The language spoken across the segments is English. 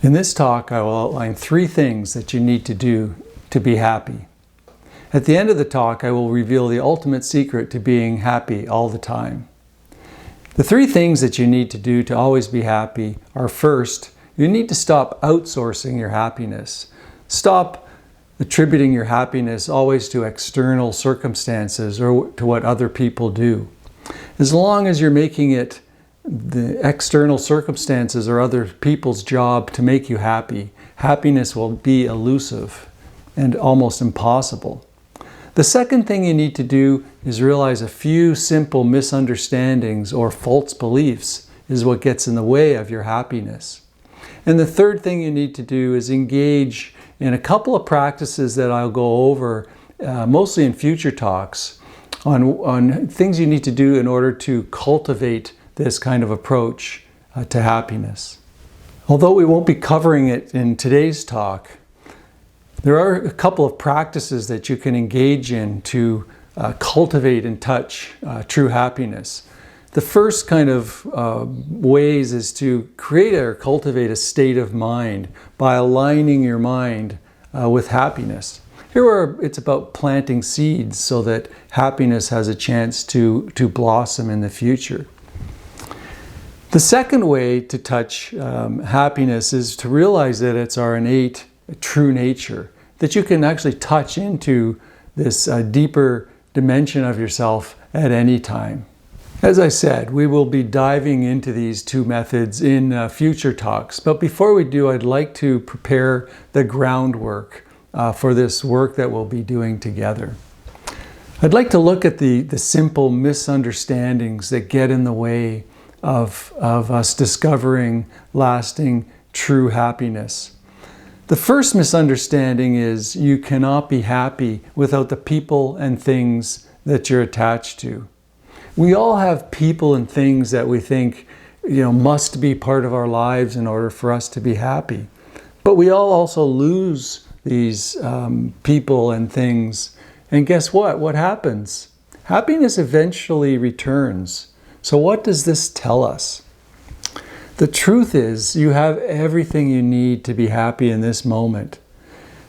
In this talk, I will outline 3 things that you need to do to be happy. At the end of the talk, I will reveal the ultimate secret to being happy all the time. The 3 things that you need to do to always be happy are: first, you need to stop outsourcing your happiness. Stop attributing your happiness always to external circumstances or to what other people do. As long as you're making it the external circumstances or other people's job to make you happy, happiness will be elusive and almost impossible. The second thing you need to do is realize a few simple misunderstandings or false beliefs is what gets in the way of your happiness. And the third thing you need to do is engage in a couple of practices that I'll go over, mostly in future talks, on things you need to do in order to cultivate this kind of approach to happiness. Although we won't be covering it in today's talk, there are a couple of practices that you can engage in to cultivate and touch true happiness. The first kind of ways is to create or cultivate a state of mind by aligning your mind with happiness. Here it's about planting seeds so that happiness has a chance to blossom in the future. The second way to touch happiness is to realize that it's our innate true nature, that you can actually touch into this deeper dimension of yourself at any time. As I said, we will be diving into these 2 methods in future talks, but before we do, I'd like to prepare the groundwork for this work that we'll be doing together. I'd like to look at the simple misunderstandings that get in the way of us discovering lasting true happiness. The first misunderstanding is you cannot be happy without the people and things that you're attached to. We all have people and things that we think, must be part of our lives in order for us to be happy. But we all also lose these people and things. And guess what? What happens? Happiness eventually returns. So what does this tell us? The truth is, you have everything you need to be happy in this moment.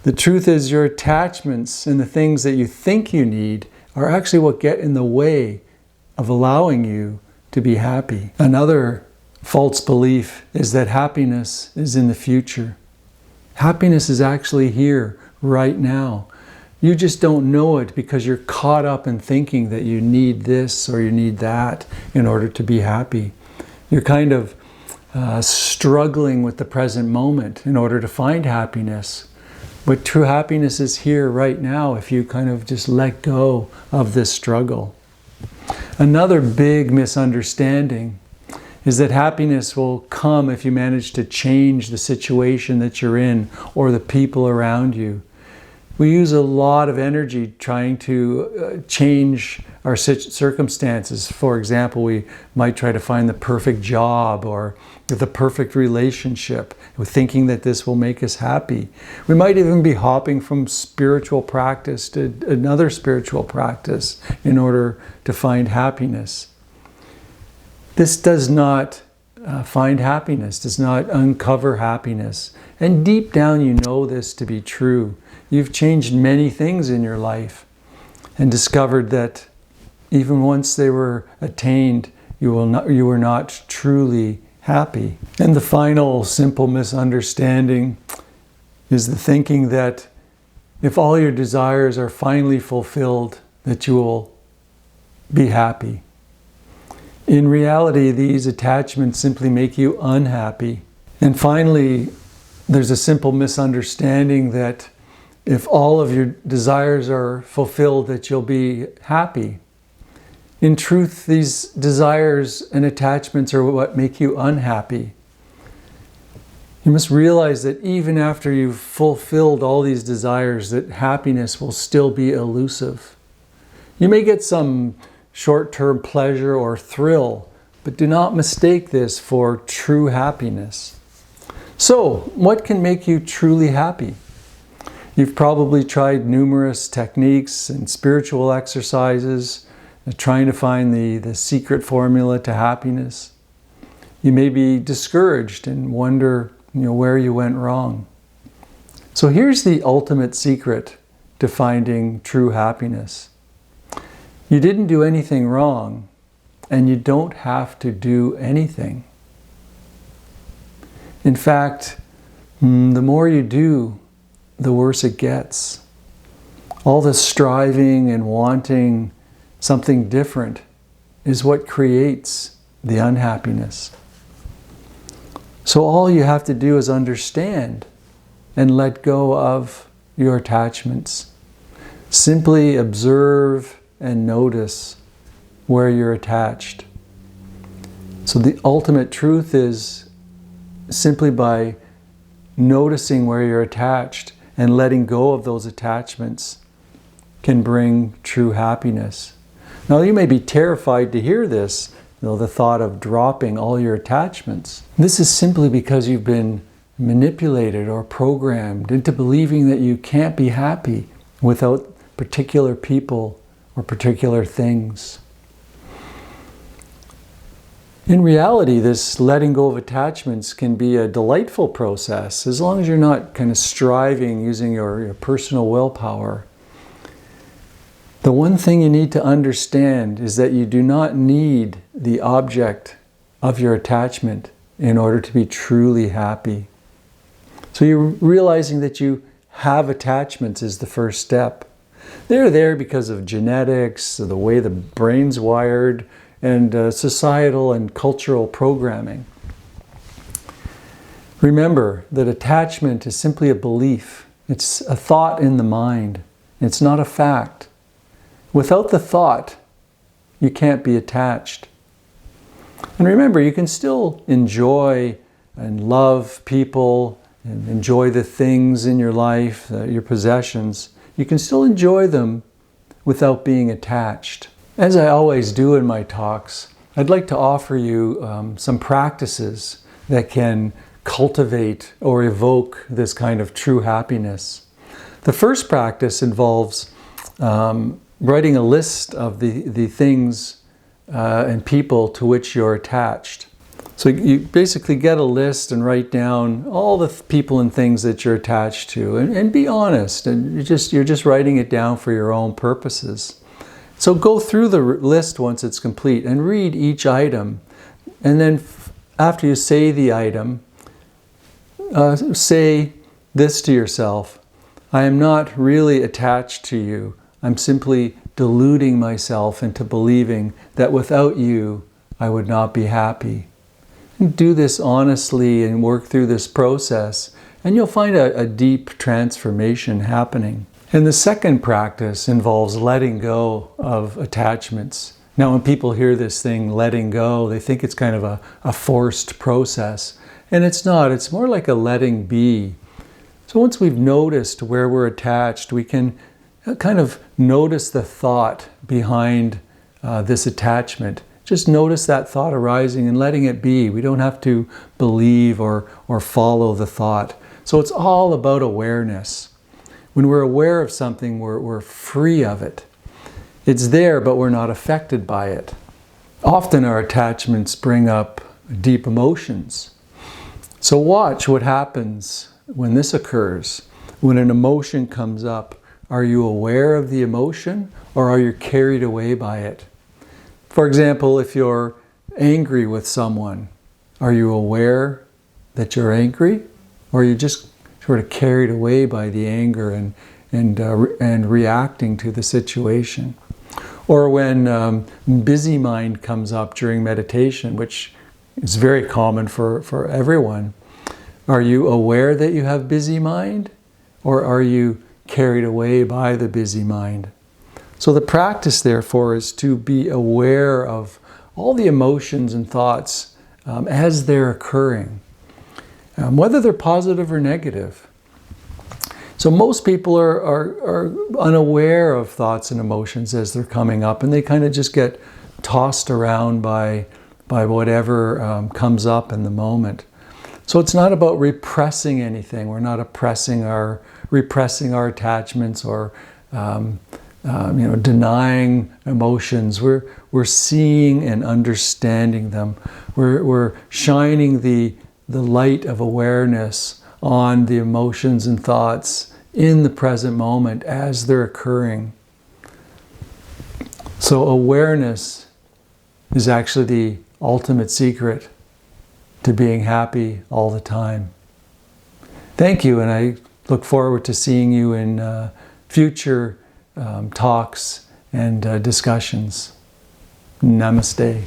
The truth is, your attachments and the things that you think you need are actually what get in the way of allowing you to be happy. Another false belief is that happiness is in the future. Happiness is actually here, right now. You just don't know it because you're caught up in thinking that you need this or you need that in order to be happy. You're kind of struggling with the present moment in order to find happiness. But true happiness is here right now if you kind of just let go of this struggle. Another big misunderstanding is that happiness will come if you manage to change the situation that you're in or the people around you. We use a lot of energy trying to change our circumstances. For example, we might try to find the perfect job or the perfect relationship, thinking that this will make us happy. We might even be hopping from spiritual practice to another spiritual practice in order to find happiness. This does not find happiness, does not uncover happiness. And deep down you know this to be true. You've changed many things in your life and discovered that even once they were attained, you were not truly happy. And the final simple misunderstanding is the thinking that if all your desires are finally fulfilled, that you will be happy. In reality, these attachments simply make you unhappy. And finally, there's a simple misunderstanding that if all of your desires are fulfilled, that you'll be happy. In truth, these desires and attachments are what make you unhappy. You must realize that even after you've fulfilled all these desires, that happiness will still be elusive. You may get some short-term pleasure or thrill, but do not mistake this for true happiness. So, what can make you truly happy? You've probably tried numerous techniques and spiritual exercises, trying to find the secret formula to happiness. You may be discouraged and wonder where you went wrong. So here's the ultimate secret to finding true happiness. You didn't do anything wrong, and you don't have to do anything. In fact, the more you do, the worse it gets. All the striving and wanting something different is what creates the unhappiness. So all you have to do is understand and let go of your attachments. Simply observe and notice where you're attached. So the ultimate truth is simply by noticing where you're attached and letting go of those attachments can bring true happiness. Now you may be terrified to hear this, the thought of dropping all your attachments. This is simply because you've been manipulated or programmed into believing that you can't be happy without particular people or particular things. In reality, this letting go of attachments can be a delightful process as long as you're not kind of striving using your personal willpower. The one thing you need to understand is that you do not need the object of your attachment in order to be truly happy. So you're realizing that you have attachments is the first step. They're there because of genetics, the way the brain's wired, and societal and cultural programming. Remember that attachment is simply a belief. It's a thought in the mind. It's not a fact. Without the thought, you can't be attached. And remember, you can still enjoy and love people and enjoy the things in your life, your possessions. You can still enjoy them without being attached. As I always do in my talks, I'd like to offer you some practices that can cultivate or evoke this kind of true happiness. The first practice involves writing a list of the things and people to which you're attached. So you basically get a list and write down all the people and things that you're attached to, and be honest. And you're just writing it down for your own purposes. So go through the list once it's complete and read each item. And then after you say the item, say this to yourself: I am not really attached to you. I'm simply deluding myself into believing that without you, I would not be happy. And do this honestly and work through this process, and you'll find a deep transformation happening. And the second practice involves letting go of attachments. Now, when people hear this thing, letting go, they think it's kind of a forced process. And it's not. It's more like a letting be. So once we've noticed where we're attached, we can kind of notice the thought behind this attachment. Just notice that thought arising and letting it be. We don't have to believe or follow the thought. So it's all about awareness. When we're aware of something, we're free of it. It's there, but we're not affected by it. Often our attachments bring up deep emotions. So watch what happens when this occurs. When an emotion comes up, are you aware of the emotion, or are you carried away by it? For example, if you're angry with someone, are you aware that you're angry, or are you just sort of carried away by the anger and reacting to the situation? Or when busy mind comes up during meditation, which is very common for everyone, are you aware that you have busy mind, or are you carried away by the busy mind? So the practice, therefore, is to be aware of all the emotions and thoughts as they're occurring, whether they're positive or negative. So most people are unaware of thoughts and emotions as they're coming up, and they kind of just get tossed around by whatever comes up in the moment. So it's not about repressing anything. We're not repressing our attachments or denying emotions. We're seeing and understanding them. We're shining the the light of awareness on the emotions and thoughts in the present moment as they're occurring. So awareness is actually the ultimate secret to being happy all the time. Thank you, and I look forward to seeing you in future talks and discussions. Namaste.